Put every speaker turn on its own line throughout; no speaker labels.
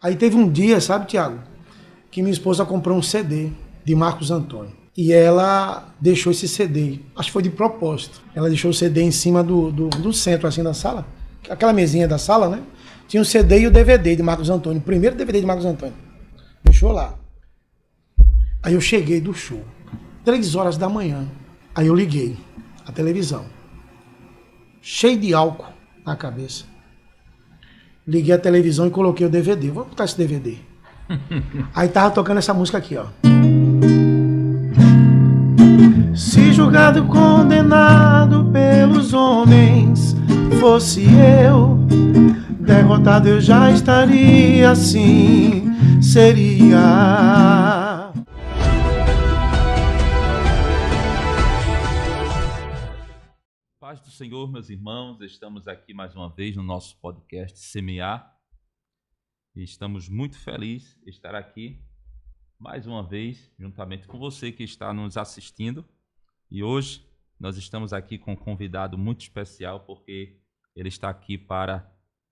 Aí teve um dia, sabe, Tiago, que minha esposa comprou um CD de Marcos Antônio. E ela deixou esse CD, acho que foi de propósito. Ela deixou o CD em cima do centro, assim, da sala. Aquela mesinha da sala, né? Tinha o CD e o DVD de Marcos Antônio, o primeiro DVD de Marcos Antônio. Deixou lá. Aí eu cheguei do show, 3 horas da manhã. Aí eu liguei a televisão, cheio de álcool na cabeça. Liguei a televisão e coloquei o DVD. Vou botar esse DVD. Aí tava tocando essa música aqui, ó. Se julgado, condenado pelos homens, fosse eu, derrotado eu já estaria, assim seria.
Paz do Senhor, meus irmãos, estamos aqui mais uma vez no nosso podcast Semear e estamos muito felizes de estar aqui mais uma vez juntamente com você que está nos assistindo. E hoje nós estamos aqui com um convidado muito especial porque ele está aqui para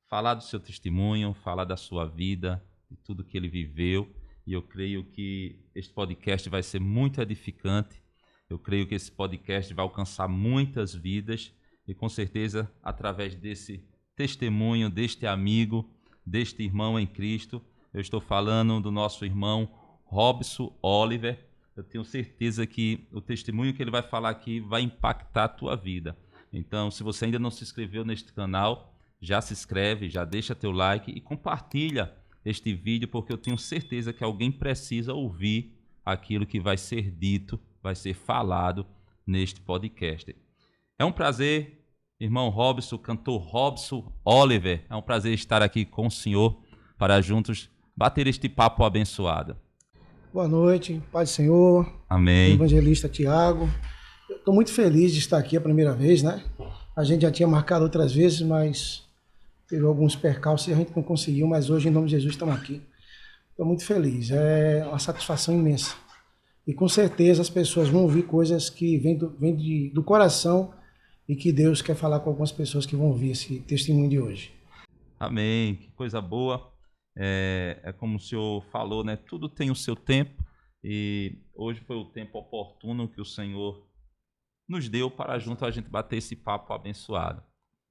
falar do seu testemunho, falar da sua vida, de tudo que ele viveu, e eu creio que este podcast vai ser muito edificante. Eu creio que esse podcast vai alcançar muitas vidas e, com certeza, através desse testemunho, deste amigo, deste irmão em Cristo, eu estou falando do nosso irmão Robson Oliver. Eu tenho certeza que o testemunho que ele vai falar aqui vai impactar a tua vida. Então, se você ainda não se inscreveu neste canal, já se inscreve, já deixa teu like e compartilha este vídeo, porque eu tenho certeza que alguém precisa ouvir aquilo que vai ser dito, vai ser falado neste podcast. É um prazer, irmão Robson, cantor Robson Oliver, é um prazer estar aqui com o senhor para juntos bater este papo abençoado.
Boa noite, Pai do Senhor.
Amém.
Evangelista Tiago. Estou muito feliz de estar aqui a primeira vez, né? A gente já tinha marcado outras vezes, mas teve alguns percalços e a gente não conseguiu, mas hoje, em nome de Jesus, estamos aqui. Estou muito feliz, é uma satisfação imensa. E com certeza as pessoas vão ouvir coisas que vêm do coração e que Deus quer falar com algumas pessoas que vão ouvir esse testemunho de hoje.
Amém, que coisa boa. É como o senhor falou, né? Tudo tem o seu tempo e hoje foi o tempo oportuno que o Senhor nos deu para junto a gente bater esse papo abençoado.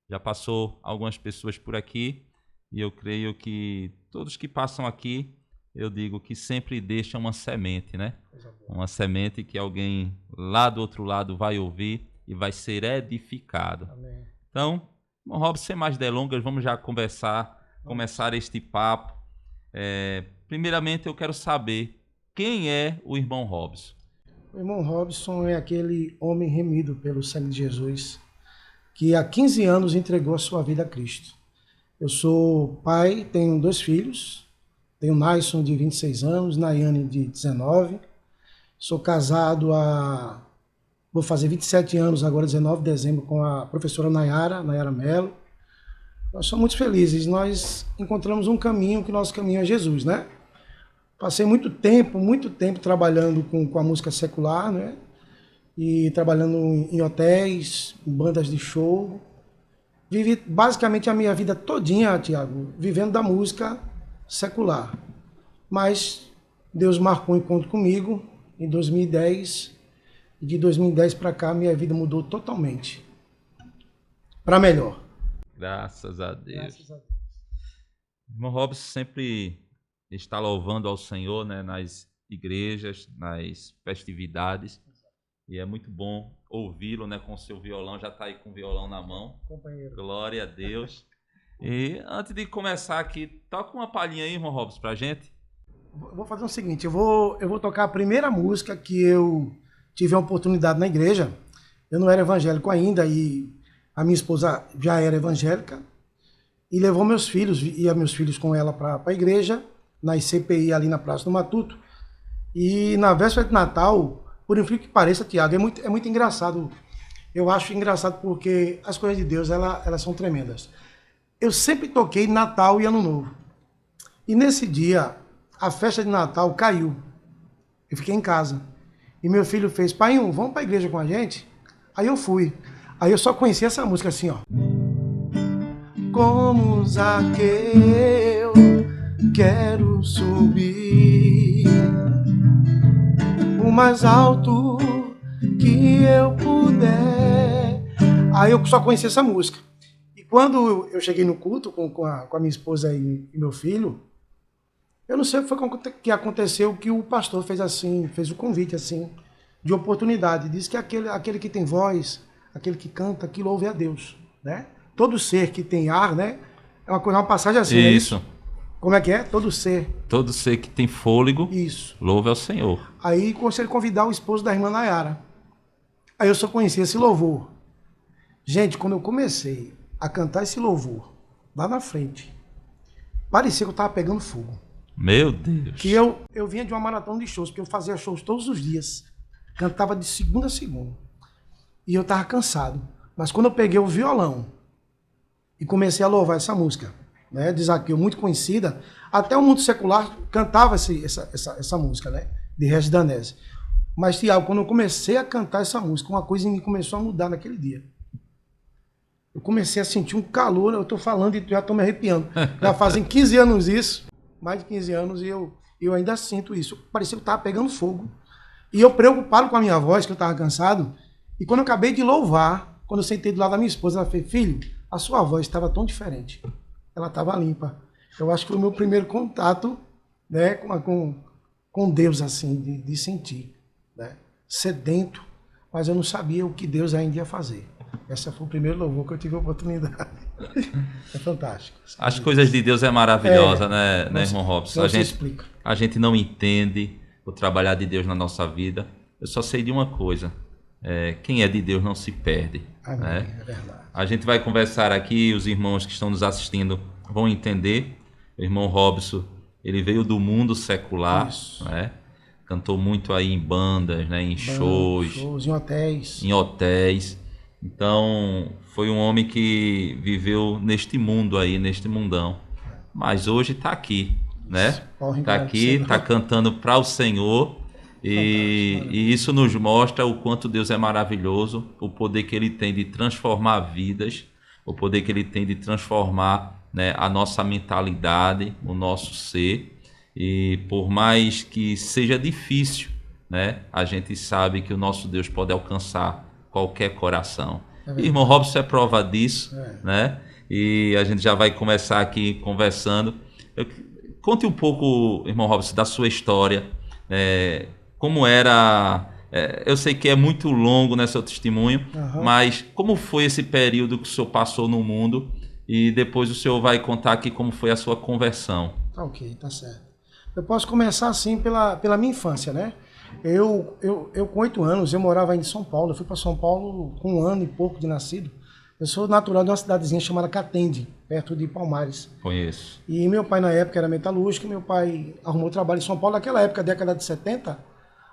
Já passou algumas pessoas por aqui e eu creio que todos que passam aqui, eu digo que sempre deixa uma semente, né? Uma semente que alguém lá do outro lado vai ouvir e vai ser edificado.
Amém.
Então, Robson, sem mais delongas, vamos já começar este papo. Primeiramente, eu quero saber quem é o irmão Robson.
O irmão Robson é aquele homem remido pelo sangue de Jesus, que há 15 anos entregou a sua vida a Cristo. Eu sou pai, tenho 2 filhos, tenho Naison de 26 anos, Nayane de 19. Sou casado vou fazer 27 anos agora, 19 de dezembro, com a professora Nayara Mello. Nós somos muito felizes, nós encontramos um caminho, que nosso caminho é Jesus, né? Passei muito tempo trabalhando com a música secular, né? E trabalhando em hotéis, em bandas de show. Vivi basicamente a minha vida todinha, Tiago, vivendo da música secular. Mas Deus marcou um encontro comigo em 2010. E de 2010 para cá, minha vida mudou totalmente. Para melhor.
Graças a Deus.
Graças a Deus.
Irmão Robson sempre está louvando ao Senhor, né, nas igrejas, nas festividades. E é muito bom ouvi-lo, né, com o seu violão. Já está aí com o violão na mão.
Companheiro.
Glória a Deus. E antes de começar aqui, toca uma palhinha aí, irmão Robson, pra gente.
Vou fazer o seguinte, eu vou tocar a primeira música que eu tive a oportunidade na igreja. Eu não era evangélico ainda e a minha esposa já era evangélica e levou meus filhos com ela para a igreja, na ICPI ali na Praça do Matuto. E na véspera de Natal, por incrível que pareça, Tiago, é muito engraçado. Eu acho engraçado porque as coisas de Deus, elas são tremendas. Eu sempre toquei Natal e Ano Novo. E nesse dia, a festa de Natal caiu. Eu fiquei em casa. E meu filho fez, pai, vamos para a igreja com a gente? Aí eu fui. Aí eu só conheci essa música assim, ó. Como Zaqueu, quero subir o mais alto que eu puder. Aí eu só conheci essa música. E quando eu cheguei no culto com a minha esposa e meu filho, eu não sei o que foi que aconteceu, que o pastor fez assim, fez o convite assim, de oportunidade. Disse que aquele que tem voz, aquele que canta, que louve a Deus, né? Todo ser que tem ar, né? É uma passagem assim,
Isso.
Né? Como é que é? Todo ser.
Todo ser que tem fôlego,
Isso.
louve ao Senhor.
Aí comecei a convidar o esposo da irmã Nayara. Aí eu só conhecia esse louvor. Gente, quando eu comecei a cantar esse louvor, lá na frente, parecia que eu estava pegando fogo.
Meu Deus.
Que eu vinha de uma maratona de shows, porque eu fazia shows todos os dias. Cantava de segunda a segunda. E eu estava cansado. Mas quando eu peguei o violão e comecei a louvar essa música, né, de Zaqueu, muito conhecida, até o mundo secular cantava essa música, né, de Regis Danese. Mas, Tiago, quando eu comecei a cantar essa música, uma coisa em mim começou a mudar naquele dia. Eu comecei a sentir um calor, eu estou falando e já estou me arrepiando. Já fazem 15 anos isso, mais de 15 anos, e eu ainda sinto isso. Parecia que eu estava pegando fogo. E eu preocupado com a minha voz, que eu estava cansado. E quando eu acabei de louvar, quando eu sentei do lado da minha esposa, ela fez: filho, a sua voz estava tão diferente. Ela estava limpa. Eu acho que foi o meu primeiro contato, né, com Deus, assim, de sentir. Né? Sedento, mas eu não sabia o que Deus ainda ia fazer. Esse foi o primeiro louvor que eu tive a oportunidade. É fantástico.
As coisas de Deus é maravilhosa, né, irmão Robson? A gente não entende o trabalhar de Deus na nossa vida. Eu só sei de uma coisa: quem é de Deus não se perde.
Amém,
né?
É verdade.
A gente vai conversar aqui, os irmãos que estão nos assistindo vão entender. O irmão Robson, ele veio do mundo secular, né? Cantou muito aí em bandas, né? Em shows, em hotéis. Então, foi um homem que viveu neste mundo aí, neste mundão. Mas hoje está aqui, né? Está aqui, está cantando para o Senhor. E isso nos mostra o quanto Deus é maravilhoso, o poder que Ele tem de transformar vidas, o poder que Ele tem de transformar, né, a nossa mentalidade, o nosso ser. E por mais que seja difícil, né, a gente sabe que o nosso Deus pode alcançar qualquer coração. Irmão Robson é prova disso, né? E a gente já vai começar aqui conversando. Conte um pouco, irmão Robson, da sua história. Como era... eu sei que é muito longo, né, seu testemunho, mas como foi esse período que o senhor passou no mundo? E depois o senhor vai contar aqui como foi a sua conversão.
Ok, tá certo. Eu posso começar assim pela minha infância, né? Eu com 8 anos, eu morava em São Paulo. Eu fui para São Paulo com 1 ano e pouco de nascido. Eu sou natural de uma cidadezinha chamada Catende, perto de Palmares.
Conheço.
E meu pai na época era metalúrgico, meu pai arrumou trabalho em São Paulo. Naquela época, década de 70,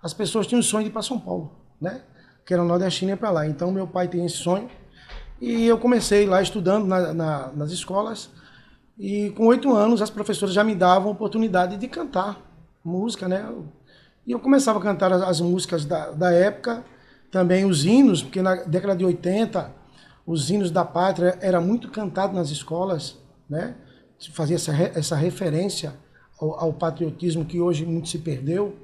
as pessoas tinham o sonho de ir para São Paulo, né? Que era nordestina e ia para lá. Então meu pai tem esse sonho. E eu comecei lá estudando nas escolas. E com 8 anos, as professoras já me davam a oportunidade de cantar música, né? E eu começava a cantar as músicas da época, também os hinos, porque na década de 80, os hinos da pátria era muito cantado nas escolas, né? Fazia essa referência ao patriotismo que hoje muito se perdeu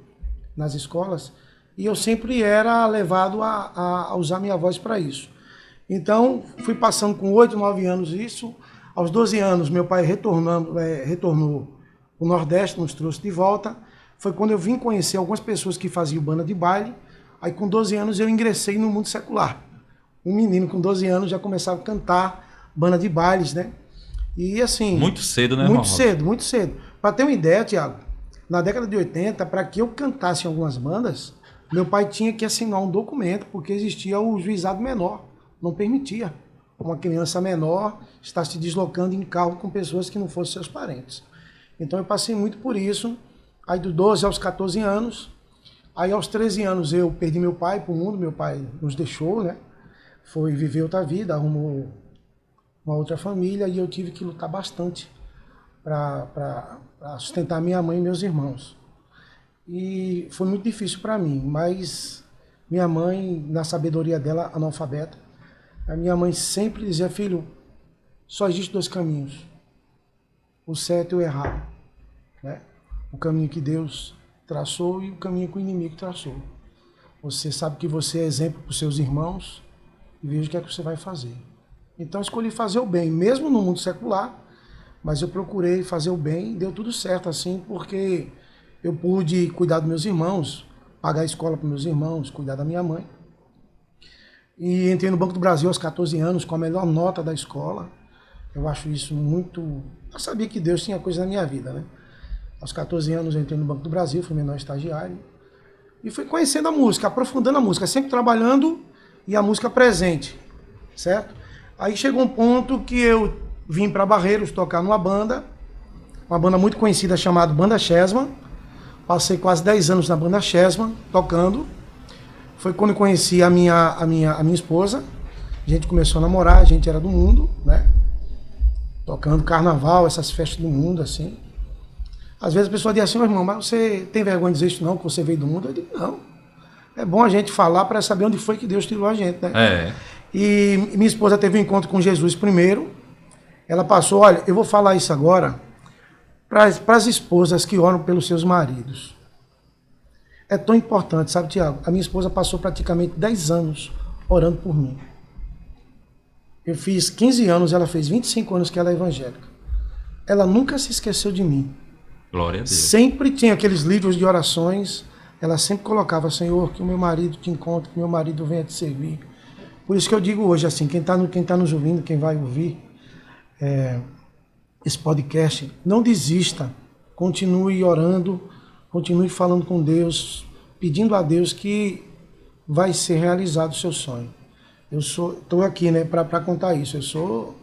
nas escolas. E eu sempre era levado a usar minha voz para isso. Então, fui passando com 8, 9 anos isso. Aos 12 anos, meu pai retornou o Nordeste, nos trouxe de volta. Foi quando eu vim conhecer algumas pessoas que faziam banda de baile. Aí, com 12 anos, eu ingressei no mundo secular. Um menino com 12 anos já começava a cantar banda de bailes, né? E assim...
Muito cedo, né,
Muito cedo, muito cedo. Para ter uma ideia, Tiago, na década de 80, para que eu cantasse em algumas bandas, meu pai tinha que assinar um documento, porque existia o juizado menor. Não permitia uma criança menor estar se deslocando em carro com pessoas que não fossem seus parentes. Então eu passei muito por isso. Aí dos 12 aos 14 anos, aí aos 13 anos eu perdi meu pai para o mundo, meu pai nos deixou, né? Foi viver outra vida, arrumou uma outra família e eu tive que lutar bastante para sustentar minha mãe e meus irmãos. E foi muito difícil para mim, mas minha mãe, na sabedoria dela, analfabeta, a minha mãe sempre dizia: filho, só existe 2 caminhos, o certo e o errado. né? O caminho que Deus traçou e o caminho que o inimigo traçou. Você sabe que você é exemplo para os seus irmãos e veja o que é que você vai fazer. Então eu escolhi fazer o bem, mesmo no mundo secular, mas eu procurei fazer o bem e deu tudo certo assim, porque eu pude cuidar dos meus irmãos, pagar a escola para meus irmãos, cuidar da minha mãe. E entrei no Banco do Brasil aos 14 anos com a melhor nota da escola. Eu acho isso muito... Eu sabia que Deus tinha coisa na minha vida, né? Aos 14 anos eu entrei no Banco do Brasil, fui menor estagiário. E fui conhecendo a música, aprofundando a música, sempre trabalhando e a música presente, certo? Aí chegou um ponto que eu vim para Barreiros tocar numa banda, uma banda muito conhecida chamada Banda Chesma. Passei quase 10 anos na Banda Chesma, tocando. Foi quando eu conheci a minha esposa. A gente começou a namorar, a gente era do mundo, né? Tocando carnaval, essas festas do mundo, assim. Às vezes a pessoa diz assim, meu irmão, mas você tem vergonha de dizer isso não, que você veio do mundo? Eu digo, não. É bom a gente falar para saber onde foi que Deus tirou a gente, né?
É.
E minha esposa teve um encontro com Jesus primeiro. Ela passou, olha, eu vou falar isso agora para as esposas que oram pelos seus maridos. É tão importante, sabe, Tiago? A minha esposa passou praticamente 10 anos orando por mim. Eu fiz 15 anos, ela fez 25 anos que ela é evangélica. Ela nunca se esqueceu de mim.
Glória a Deus.
Sempre tinha aqueles livros de orações, ela sempre colocava, Senhor, que o meu marido te encontre, que o meu marido venha te servir. Por isso que eu digo hoje, assim, quem tá nos ouvindo, quem vai ouvir esse podcast, não desista, continue orando, continue falando com Deus, pedindo a Deus que vai ser realizado o seu sonho. Eu estou aqui, né, para contar isso. Eu sou,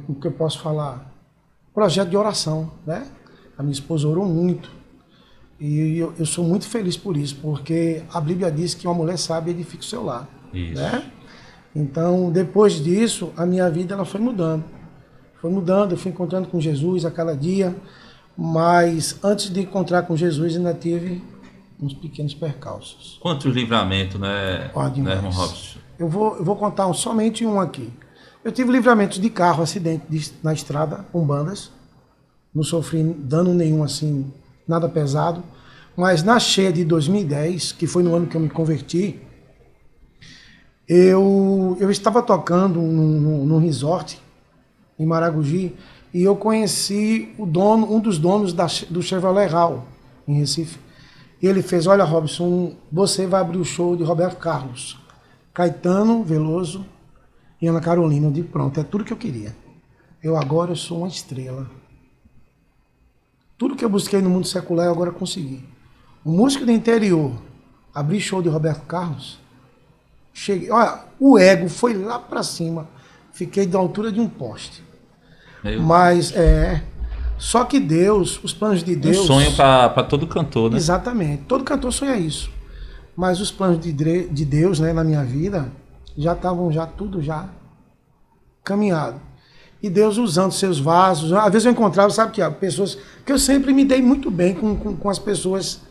como que eu posso falar? Projeto de oração, né? A minha esposa orou muito. E eu sou muito feliz por isso, porque a Bíblia diz que uma mulher sábia edifica o seu lar.
Isso.
Né? Então, depois disso, a minha vida ela foi mudando. Foi mudando, eu fui encontrando com Jesus a cada dia. Mas antes de encontrar com Jesus, ainda tive uns pequenos percalços.
Quantos livramentos, né, irmão Robson?
Eu vou contar somente um aqui. Eu tive livramentos de carro, acidente na estrada, com bandas. Não sofri dano nenhum, assim, nada pesado. Mas na cheia de 2010, que foi no ano que eu me converti, eu estava tocando num resort em Maragogi e eu conheci um dos donos do Chevrolet Hall, em Recife. E ele fez, olha, Robson, você vai abrir o show de Roberto Carlos, Caetano Veloso e Ana Carolina. Eu digo, pronto, é tudo que eu queria. Agora eu sou uma estrela. Tudo que eu busquei no mundo secular eu agora consegui. Um músico do interior, abrir show de Roberto Carlos, cheguei, olha, o ego foi lá pra cima, fiquei da altura de um poste. Mas só que Deus, os planos de Deus...
Um sonho para todo cantor, né?
Exatamente, todo cantor sonha isso. Mas os planos de Deus, né, na minha vida, já estavam tudo caminhado. E Deus usando seus vasos. Às vezes eu encontrava, sabe, Tiago, pessoas que eu sempre me dei muito bem com as pessoas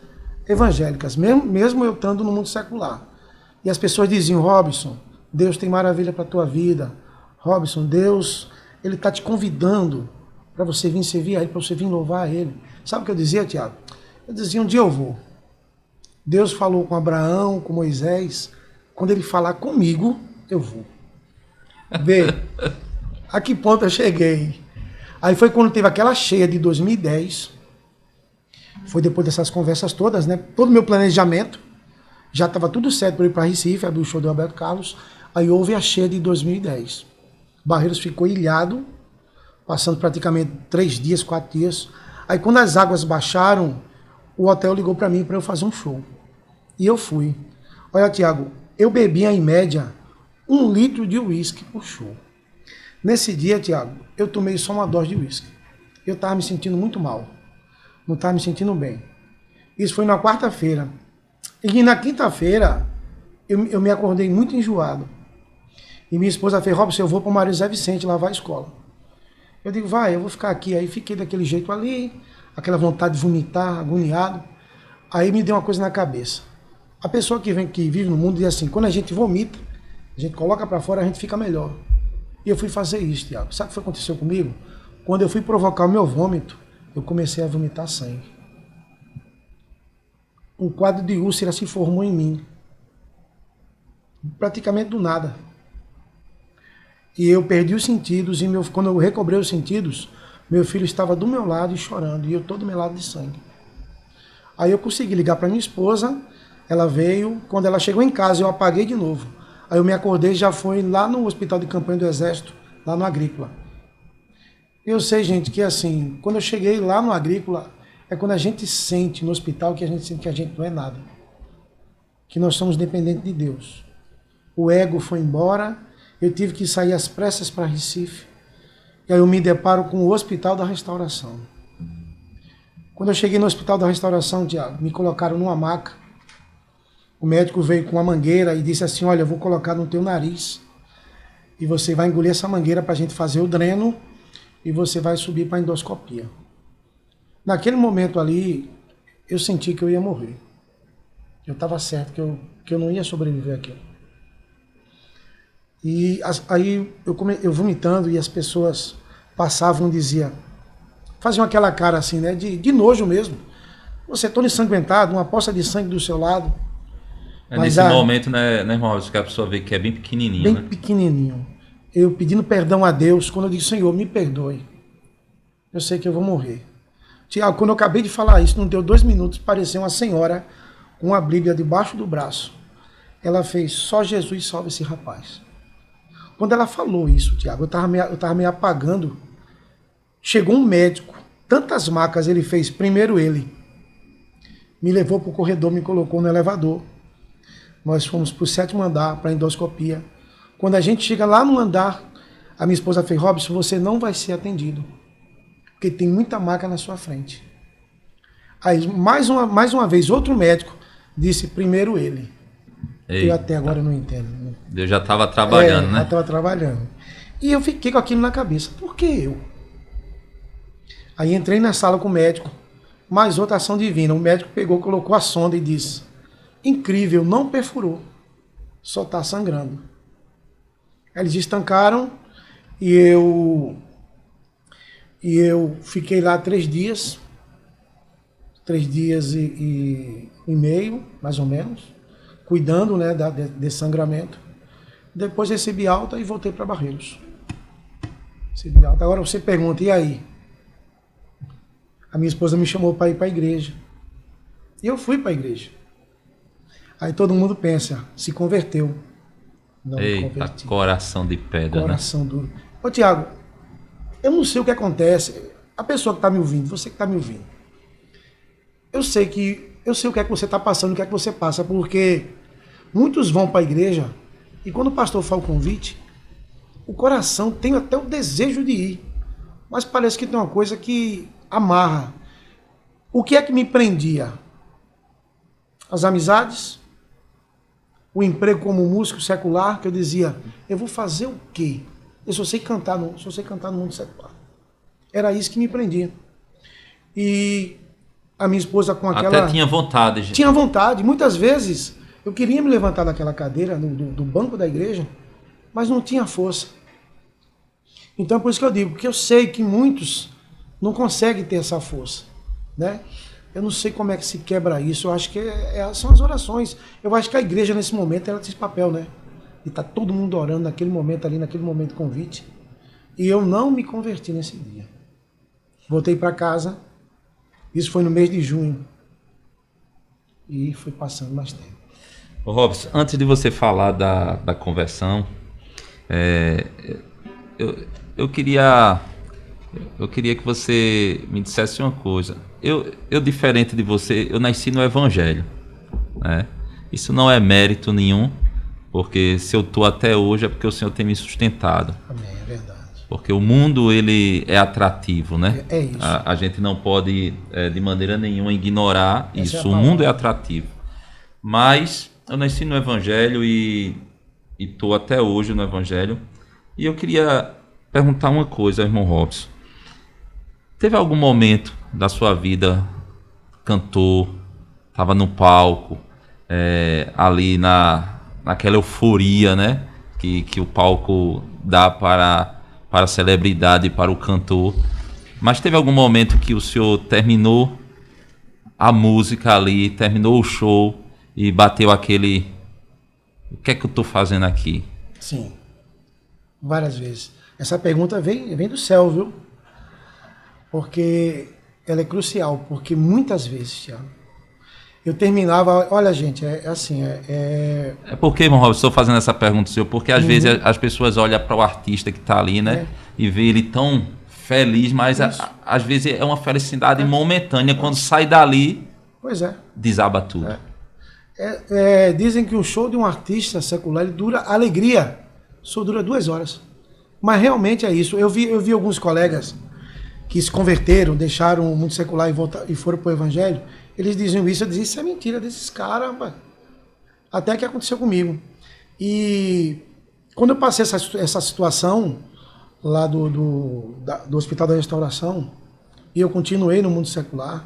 evangélicas, mesmo eu estando no mundo secular. E as pessoas diziam, Robson, Deus tem maravilha para a tua vida. Robson, Deus, Ele está te convidando para você vir servir a Ele, para você vir louvar a Ele. Sabe o que eu dizia, Tiago? Eu dizia, um dia eu vou. Deus falou com Abraão, com Moisés. Quando Ele falar comigo, eu vou. Vê, a que ponto eu cheguei? Aí foi quando teve aquela cheia de 2010. Foi depois dessas conversas todas, né? Todo o meu planejamento. Já estava tudo certo para ir para Recife, abrir o show do Roberto Carlos. Aí houve a cheia de 2010. Barreiros ficou ilhado, passando praticamente 3 dias, 4 dias. Aí quando as águas baixaram, o hotel ligou para mim para eu fazer um show. E eu fui. Olha, Tiago, eu bebia em média 1 litro de uísque por show. Nesse dia, Tiago, eu tomei só uma dose de uísque. Eu estava me sentindo muito mal. Não estava me sentindo bem. Isso foi na quarta-feira. E na quinta-feira, eu me acordei muito enjoado. E minha esposa fez, Robson, eu vou para o Mário Zé Vicente lavar a escola. Eu digo, vai, eu vou ficar aqui. Aí fiquei daquele jeito ali, aquela vontade de vomitar, agoniado. Aí me deu uma coisa na cabeça. A pessoa que vive no mundo diz assim, quando a gente vomita, a gente coloca para fora, a gente fica melhor. E eu fui fazer isso, Tiago. Sabe o que aconteceu comigo? Quando eu fui provocar o meu vômito, eu comecei a vomitar sangue. Um quadro de úlcera se formou em mim. Praticamente do nada. E eu perdi os sentidos, e quando eu recobrei os sentidos, meu filho estava do meu lado e chorando, e eu todo melado de sangue. Aí eu consegui ligar para minha esposa, ela veio, quando ela chegou em casa eu apaguei de novo. Aí eu me acordei e já foi lá no hospital de campanha do Exército, lá no Agrícola. Eu sei, gente, que assim, quando eu cheguei lá no Agrícola, é quando a gente sente no hospital que a gente sente que a gente não é nada. Que nós somos dependentes de Deus. O ego foi embora, eu tive que sair às pressas para Recife. E aí eu me deparo com o Hospital da Restauração. Quando eu cheguei no Hospital da Restauração, Tiago, me colocaram numa maca. O médico veio com uma mangueira e disse assim, olha, eu vou colocar no teu nariz. E você vai engolir essa mangueira para a gente fazer o dreno e você vai subir para a endoscopia. Naquele momento ali, eu senti que eu ia morrer. Eu estava certo que eu não ia sobreviver àquilo. E aí eu vomitando e as pessoas passavam e diziam, faziam aquela cara assim, né, de nojo mesmo. Você todo ensanguentado, uma poça de sangue do seu lado.
Nesse momento, né, irmão Robson, que a pessoa vê que é bem pequenininho,
bem
né?
pequenininho. Eu pedindo perdão a Deus, quando eu disse, Senhor, me perdoe. Eu sei que eu vou morrer. Tiago, quando eu acabei de falar isso, não deu 2 minutos, pareceu uma senhora com uma Bíblia debaixo do braço. Ela fez, só Jesus salva esse rapaz. Quando ela falou isso, Tiago, eu tava meio apagando. Chegou um médico, tantas macas ele fez, primeiro ele. Me levou para o corredor, me colocou no elevador. Nós fomos para o 7º andar, para a endoscopia. Quando a gente chega lá no andar, a minha esposa fez, Robson, você não vai ser atendido. Porque tem muita maca na sua frente. Aí, mais uma vez, outro médico disse, primeiro ele.
Eita.
Eu até agora não entendo.
Deus já estava trabalhando, né?
Já estava trabalhando. E eu fiquei com aquilo na cabeça. Por que eu? Aí entrei na sala com o médico. Mais outra ação divina. O médico pegou, colocou a sonda e disse, incrível, não perfurou. Só está sangrando. Eles estancaram e eu fiquei lá 3 dias. 3 dias e meio, mais ou menos. Cuidando, né, desse sangramento. Depois recebi alta e voltei para Barreiros. Recebi alta. Agora você pergunta, e aí? A minha esposa me chamou para ir para a igreja. E eu fui para a igreja. Aí todo mundo pensa, se converteu. Não me converti.
Coração de pedra,
coração duro. Ô Tiago, eu não sei o que acontece. A pessoa que está me ouvindo, você que está me ouvindo. Eu sei o que é que você está passando, o que é que você passa, porque muitos vão para a igreja e quando o pastor faz o convite, o coração tem até o desejo de ir, mas parece que tem uma coisa que amarra. O que é que me prendia? As amizades, o emprego como músico secular, que eu dizia, eu vou fazer o quê? Eu só sei cantar no mundo secular. Era isso que me prendia. E a minha esposa com aquela...
Até tinha vontade, gente.
Tinha vontade. Muitas vezes eu queria me levantar daquela cadeira, do banco da igreja, mas não tinha força. Então, por isso que eu digo, porque eu sei que muitos não conseguem ter essa força, né? Eu não sei como é que se quebra isso. Eu acho que são as orações. Eu acho que a igreja, nesse momento, ela tem esse papel, né? E tá todo mundo orando naquele momento ali, naquele momento de convite. E eu não me converti nesse dia. Voltei para casa. Isso foi no mês de junho. E foi passando mais tempo.
Ô Robson, antes de você falar da conversão, eu queria que você me dissesse uma coisa. Eu diferente de você, eu nasci no Evangelho, né? Isso não é mérito nenhum, porque se eu estou até hoje é porque o Senhor tem me sustentado.
Amém, é verdade.
Porque o mundo, ele é atrativo, né?
É isso.
A gente não pode, de maneira nenhuma, ignorar
Essa
isso.
é a
O mundo é
palavra.
atrativo. Mas eu nasci no Evangelho e estou até hoje no Evangelho. E eu queria perguntar uma coisa, irmão Robson. Teve algum momento da sua vida, cantor, estava no palco, ali naquela euforia, né? Que o palco dá para a celebridade, para o cantor. Mas teve algum momento que o senhor terminou a música ali, terminou o show e bateu aquele... O que é que eu estou fazendo aqui?
Sim, várias vezes. Essa pergunta vem do céu, viu? Porque ela é crucial, porque muitas vezes, Thiago, eu terminava... Olha, gente,
É porque, irmão Robson, estou fazendo essa pergunta, senhor, porque às vezes as pessoas olham para o artista que está ali, né? E vê ele tão feliz, mas às vezes é uma felicidade momentânea. Quando sai dali,
Pois é.
desaba tudo.
Dizem que o show de um artista secular ele dura alegria, só dura 2 horas. Mas realmente é isso. Eu vi alguns colegas que se converteram, deixaram o mundo secular e foram para o evangelho. Eles diziam isso, eu dizia, isso é mentira desses caras, rapaz. Até que aconteceu comigo. E quando eu passei essa situação lá do Hospital da Restauração, e eu continuei no mundo secular,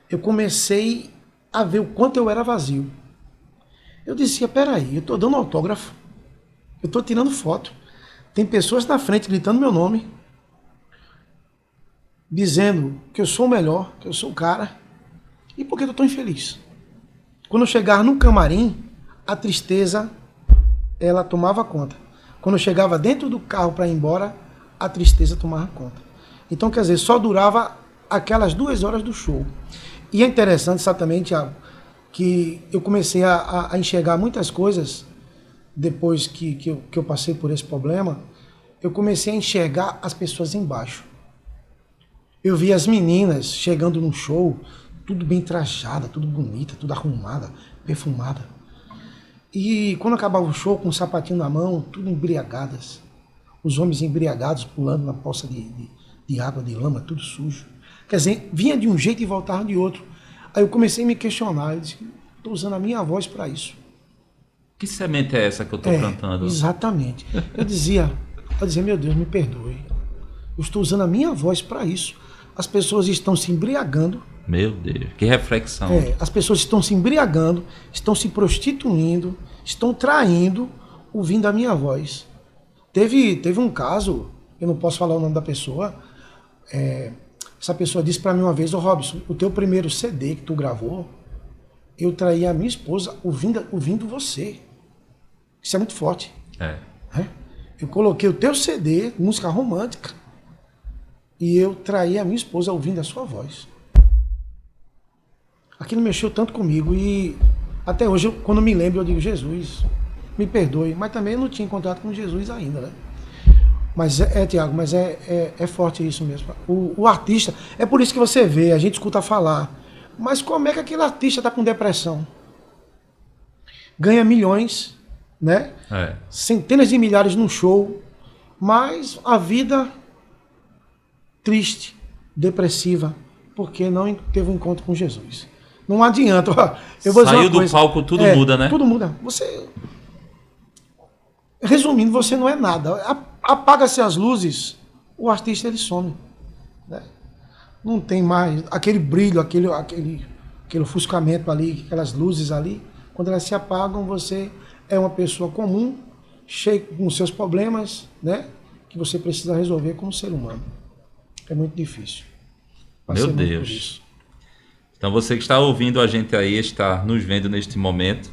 eu comecei a ver o quanto eu era vazio. Eu dizia, peraí, eu estou dando autógrafo, eu estou tirando foto, tem pessoas na frente gritando meu nome, dizendo que eu sou o melhor, que eu sou o cara, e por que eu estou infeliz? Quando eu chegava no camarim, a tristeza, ela tomava conta. Quando eu chegava dentro do carro para ir embora, a tristeza tomava conta. Então, quer dizer, só durava aquelas 2 horas do show. E é interessante, exatamente, Thiago, que eu comecei a enxergar muitas coisas depois que eu passei por esse problema. Eu comecei a enxergar as pessoas embaixo. Eu vi as meninas chegando no show, tudo bem trajada, tudo bonita, tudo arrumada, perfumada. E quando acabava o show, com um sapatinho na mão, tudo embriagadas. Os homens embriagados, pulando na poça de água, de lama, tudo sujo. Quer dizer, vinha de um jeito e voltava de outro. Aí eu comecei a me questionar, eu disse, estou usando a minha voz para isso.
Que semente é essa que eu estou cantando?
Exatamente. Eu dizia, meu Deus, me perdoe. Eu estou usando a minha voz para isso. As pessoas estão se embriagando.
Meu Deus, que reflexão.
As pessoas estão se embriagando, estão se prostituindo, estão traindo, ouvindo a minha voz. Teve um caso, eu não posso falar o nome da pessoa, essa pessoa disse para mim uma vez, Robson, o teu primeiro CD que tu gravou, eu traí a minha esposa ouvindo você. Isso é muito forte. Eu coloquei o teu CD, música romântica, e eu traí a minha esposa ouvindo a sua voz. Aquilo mexeu tanto comigo e até hoje, quando me lembro, eu digo, Jesus, me perdoe. Mas também eu não tinha contato com Jesus ainda, né? Mas Tiago, mas é forte isso mesmo. O artista, é por isso que você vê, a gente escuta falar, mas como é que aquele artista está com depressão? Ganha milhões, né? Centenas de milhares num show, mas a vida triste, depressiva, porque não teve um encontro com Jesus. Não adianta. Eu vou dizer uma coisa.
Saiu do palco, tudo muda, né?
Tudo muda. Resumindo, você não é nada. Apaga-se as luzes, o artista ele some. Né? Não tem mais aquele brilho, aquele ofuscamento ali, aquelas luzes ali. Quando elas se apagam, você é uma pessoa comum, cheia com seus problemas, né? Que você precisa resolver como ser humano. É muito difícil.
Meu Deus. Então você que está ouvindo a gente aí, está nos vendo neste momento.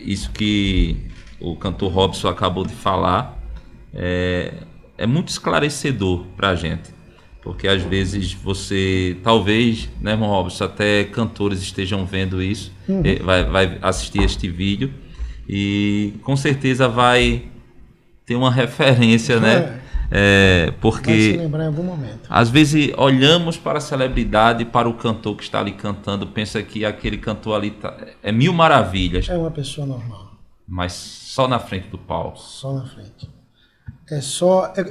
Isso que o cantor Robson acabou de falar é muito esclarecedor para a gente. Porque às vezes você, talvez, né, irmão Robson, até cantores estejam vendo isso, vai assistir este vídeo e com certeza vai ter uma referência, né? Porque
vai se lembrar em algum momento.
Às vezes olhamos para a celebridade, para o cantor que está ali cantando, pensa que aquele cantor ali é mil maravilhas.
É uma pessoa normal.
Mas só na frente do palco.
Só na frente.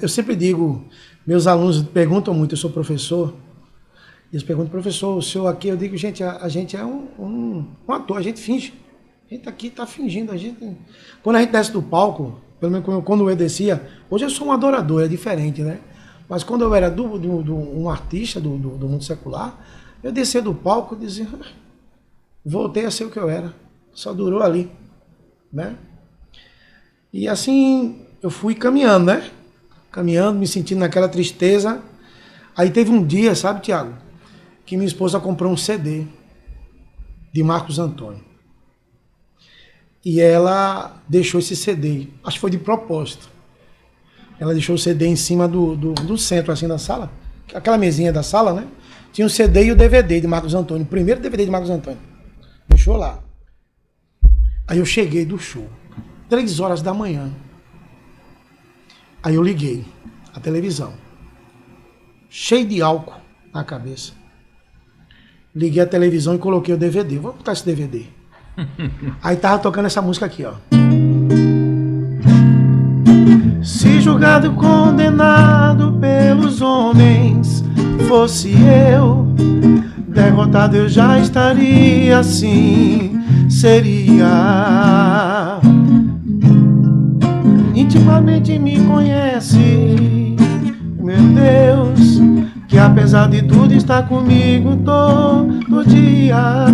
Eu sempre digo, meus alunos perguntam muito, eu sou professor, eles perguntam, professor, o senhor aqui, eu digo, gente, a gente é um ator, a gente finge. A gente aqui está fingindo. Quando a gente desce do palco, pelo menos quando eu descia, hoje eu sou um adorador, é diferente, né? Mas quando eu era um artista do mundo secular, eu descia do palco e dizia, voltei a ser o que eu era, só durou ali, né? E assim eu fui caminhando, né? caminhando, me sentindo naquela tristeza. Aí teve um dia, sabe, Tiago, que minha esposa comprou um CD de Marcos Antônio. E ela deixou esse CD, acho que foi de propósito. Ela deixou o CD em cima do centro, assim, da sala. Aquela mesinha da sala, né? Tinha o CD e o DVD de Marcos Antônio. O primeiro DVD de Marcos Antônio. Deixou lá. Aí eu cheguei do show. 3 horas da manhã. Aí eu liguei a televisão. Cheio de álcool na cabeça. Liguei a televisão e coloquei o DVD. Vou botar esse DVD. Aí tava tocando essa música aqui, ó. Se julgado, condenado pelos homens fosse eu, derrotado eu já estaria, assim seria. Intimamente me conhece, meu Deus, que apesar de tudo está comigo todo dia.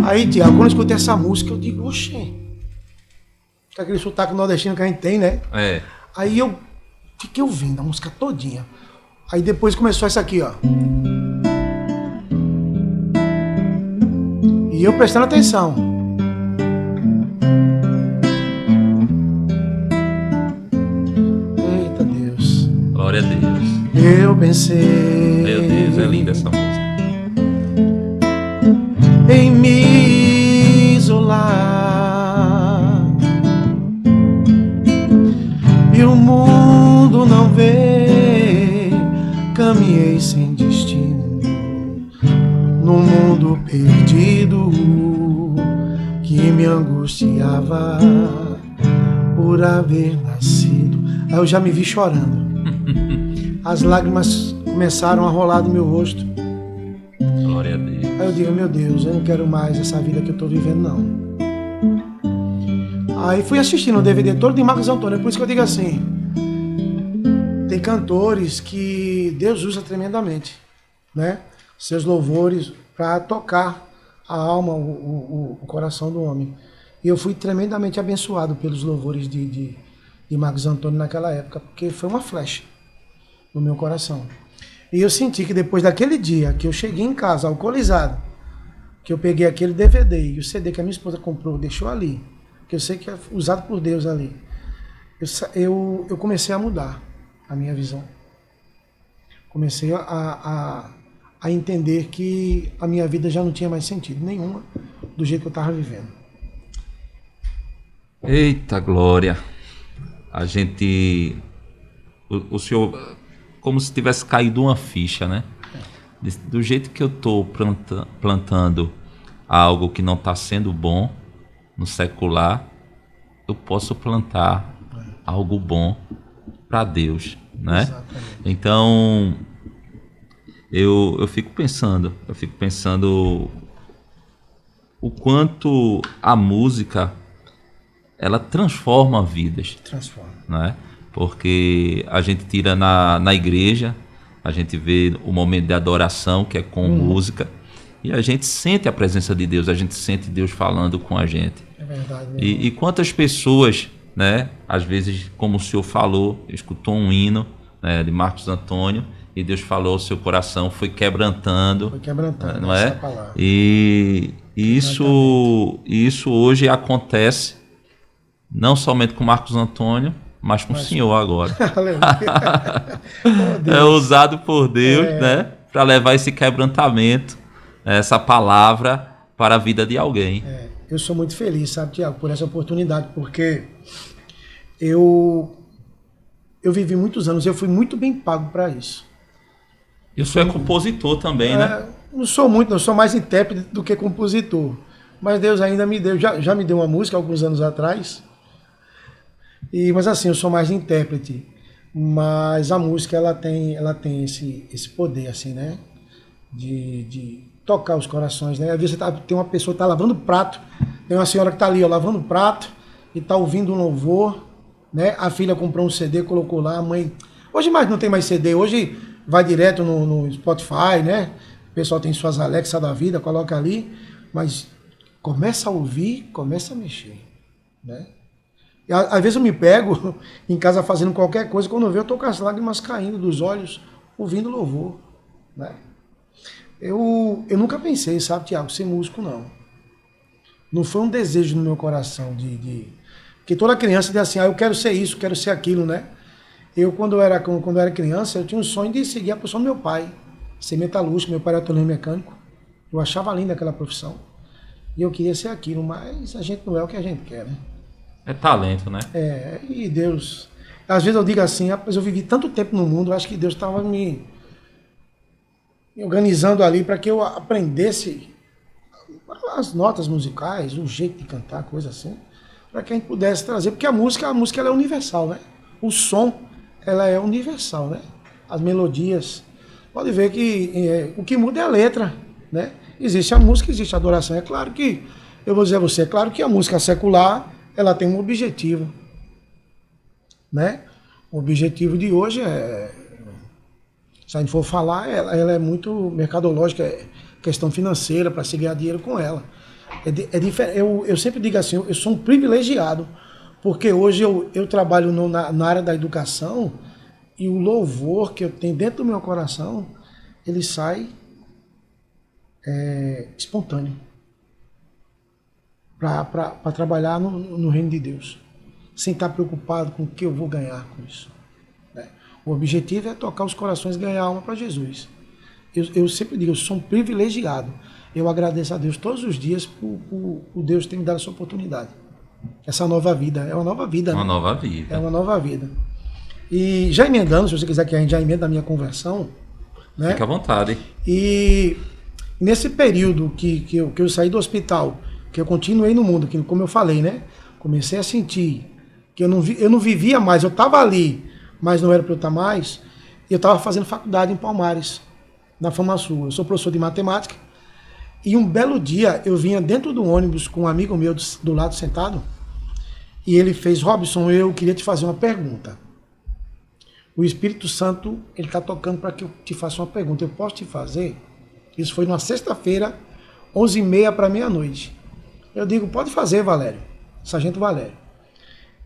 Aí, Tiago, quando eu escutei essa música, eu digo, oxê, aquele sotaque nordestino que a gente tem, né?
É.
Aí eu fiquei ouvindo a música todinha. Aí depois começou essa aqui, ó. E eu prestando atenção. Eita Deus.
Glória a Deus.
Eu pensei.
Meu Deus, é linda essa música.
Em me isolar, e o mundo não vê, caminhei sem destino, num mundo perdido que me angustiava por haver nascido. Aí eu já me vi chorando, as lágrimas começaram a rolar do meu rosto.
Glória a Deus.
Aí eu digo, meu Deus, eu não quero mais essa vida que eu tô vivendo, não. Aí fui assistindo o DVD todo de Marcos Antônio. Por isso que eu digo assim, tem cantores que Deus usa tremendamente, né? Seus louvores para tocar a alma, o coração do homem. E eu fui tremendamente abençoado pelos louvores de Marcos Antônio naquela época, porque foi uma flecha no meu coração. E eu senti que depois daquele dia que eu cheguei em casa alcoolizado, que eu peguei aquele DVD e o CD que a minha esposa comprou, deixou ali, que eu sei que é usado por Deus ali, eu comecei a mudar a minha visão. Comecei a entender que a minha vida já não tinha mais sentido nenhuma do jeito que eu estava vivendo.
Eita glória. A gente... O senhor... Como se tivesse caído uma ficha, né? Do jeito que eu estou plantando algo que não está sendo bom no secular, eu posso plantar algo bom para Deus, né?
Exatamente.
Então, eu fico pensando o quanto a música ela transforma vidas.
Transforma.
Né? Porque a gente tira na igreja, a gente vê o momento de adoração, que é com música, e a gente sente a presença de Deus, a gente sente Deus falando com a gente.
É verdade.
E quantas pessoas, né, às vezes, como o senhor falou, escutou um hino, né, de Marcos Antônio, e Deus falou ao seu coração, foi quebrantando.
Foi quebrantando,
não
essa
é?
palavra.
E isso hoje acontece não somente com Marcos Antônio, mas com o senhor agora. É usado por Deus, né, para levar esse quebrantamento, essa palavra para a vida de alguém.
Eu sou muito feliz, sabe, Tiago, por essa oportunidade, porque eu vivi muitos anos, eu fui muito bem pago para isso.
E o senhor é compositor também, né?
Não sou muito, não sou mais intérprete do que compositor. Mas Deus ainda me deu, já me deu uma música alguns anos atrás. Mas assim, eu sou mais intérprete. Mas a música ela tem esse poder, assim, né? De tocar os corações, né? Às vezes tem uma pessoa que está lavando prato, tem uma senhora que está ali, ó, lavando prato e está ouvindo um louvor, né? A filha comprou um CD, colocou lá, a mãe... Hoje mais não tem mais CD, hoje vai direto no Spotify, né? O pessoal tem suas Alexa da vida, coloca ali, mas começa a ouvir, começa a mexer, né? E, às vezes eu me pego em casa fazendo qualquer coisa, quando eu vejo eu tô com as lágrimas caindo dos olhos, ouvindo louvor, né? Eu nunca pensei, sabe, Tiago, ser músico, não. Não foi um desejo no meu coração Porque toda criança diz assim, eu quero ser isso, quero ser aquilo, né? Eu, quando eu era criança, eu tinha um sonho de seguir a profissão do meu pai, ser metalúrgico, meu pai era torneiro mecânico. Eu achava linda aquela profissão. E eu queria ser aquilo, mas a gente não é o que a gente quer, né?
É talento, né?
E Deus... Às vezes eu digo assim, rapaz, eu vivi tanto tempo no mundo, eu acho que Deus estava me organizando ali para que eu aprendesse as notas musicais, o jeito de cantar, coisa assim, para que a gente pudesse trazer, porque a música ela é universal, né? O som, ela é universal, né? As melodias, pode ver que o que muda é a letra, né? Existe a música, existe a adoração. É claro que, eu vou dizer a você, é claro que a música secular, ela tem um objetivo, né? O objetivo de hoje se a gente for falar, ela é muito mercadológica, é questão financeira, para se ganhar dinheiro com ela. Eu sempre digo assim, eu sou um privilegiado, porque hoje eu trabalho na área da educação e o louvor que eu tenho dentro do meu coração, ele sai espontâneo para trabalhar no reino de Deus, sem estar preocupado com o que eu vou ganhar com isso. O objetivo é tocar os corações e ganhar alma para Jesus. Eu sempre digo, eu sou um privilegiado. Eu agradeço a Deus todos os dias por Deus ter me dado essa oportunidade. Essa nova vida. É uma nova vida,
Uma
né?
nova vida.
É uma nova vida. E já emendando, se você quiser que a gente já emenda a minha conversão, né?
Fica à vontade.
E nesse período que eu saí do hospital, que eu continuei no mundo, que como eu falei, né? Comecei a sentir que eu não vivia mais, eu estava ali, mas não era para eu estar mais. E eu estava fazendo faculdade em Palmares, na FamaSul. Eu sou professor de matemática. E um belo dia eu vinha dentro do ônibus com um amigo meu do lado sentado. E ele fez: Robson, eu queria te fazer uma pergunta. O Espírito Santo, ele está tocando para que eu te faça uma pergunta. Eu posso te fazer? Isso foi numa sexta-feira, 11h30 para meia-noite. Eu digo: pode fazer, Valério. Sargento Valério.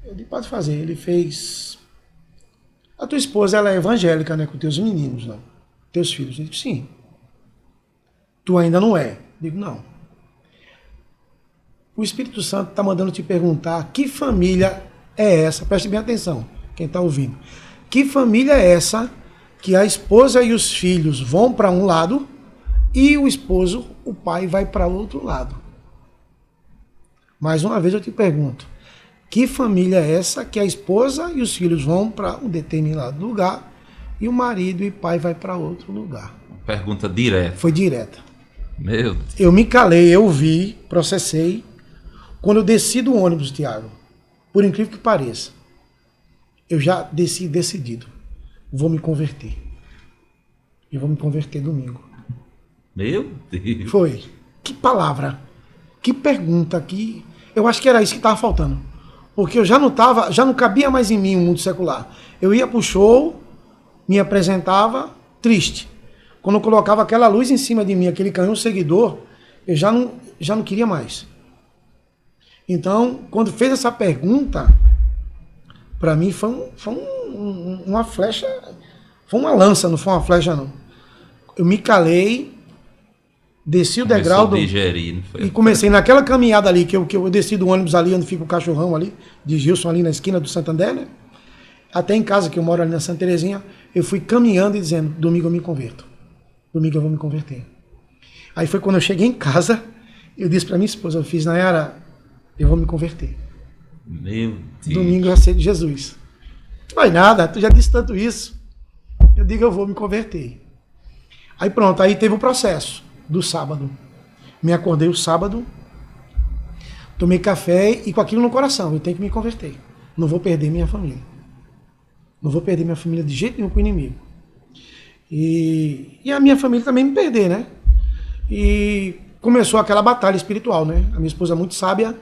Eu digo: pode fazer. Ele fez: a tua esposa, ela é evangélica, né? Com teus meninos, não? Teus filhos. Eu digo: sim. Tu ainda não é? Eu digo: não. O Espírito Santo está mandando te perguntar que família é essa, preste bem atenção, quem está ouvindo. Que família é essa que a esposa e os filhos vão para um lado e o esposo, o pai, vai para outro lado? Mais uma vez eu te pergunto, que família é essa que a esposa e os filhos vão para um determinado lugar e o marido e o pai vai para outro lugar?
Pergunta direta.
Foi direta.
Meu Deus.
Eu me calei, eu vi, processei. Quando eu desci do ônibus, Tiago, por incrível que pareça, eu já desci decidido. Vou me converter. E vou me converter domingo.
Meu Deus.
Foi. Que palavra. Que pergunta. Eu acho que era isso que estava faltando. Porque eu já não cabia mais em mim o mundo secular. Eu ia pro show, me apresentava triste. Quando eu colocava aquela luz em cima de mim, aquele canhão seguidor, eu já não queria mais. Então, quando fez essa pergunta, para mim foi uma flecha, foi uma lança, não foi uma flecha não. Eu me calei, desci o degrau
digerir, não foi?
E comecei naquela caminhada ali, que eu desci do ônibus ali, onde fica o cachorrão ali, de Gilson, ali na esquina do Santander, né? Até em casa, que eu moro ali na Santa Terezinha, eu fui caminhando e dizendo: domingo eu me converto. Domingo eu vou me converter. Aí foi quando eu cheguei em casa, eu disse para minha esposa: eu fiz: Nayara, eu vou me converter.
Meu Deus.
Domingo eu aceito Jesus. Não vai nada, tu já disse tanto isso. Eu digo: eu vou me converter. Aí pronto, aí teve o processo do sábado. Me acordei o sábado, tomei café e com aquilo no coração: eu tenho que me converter. Não vou perder minha família. Não vou perder minha família de jeito nenhum com o inimigo. E a minha família também me perder, né? E começou aquela batalha espiritual, né? A minha esposa, muito sábia,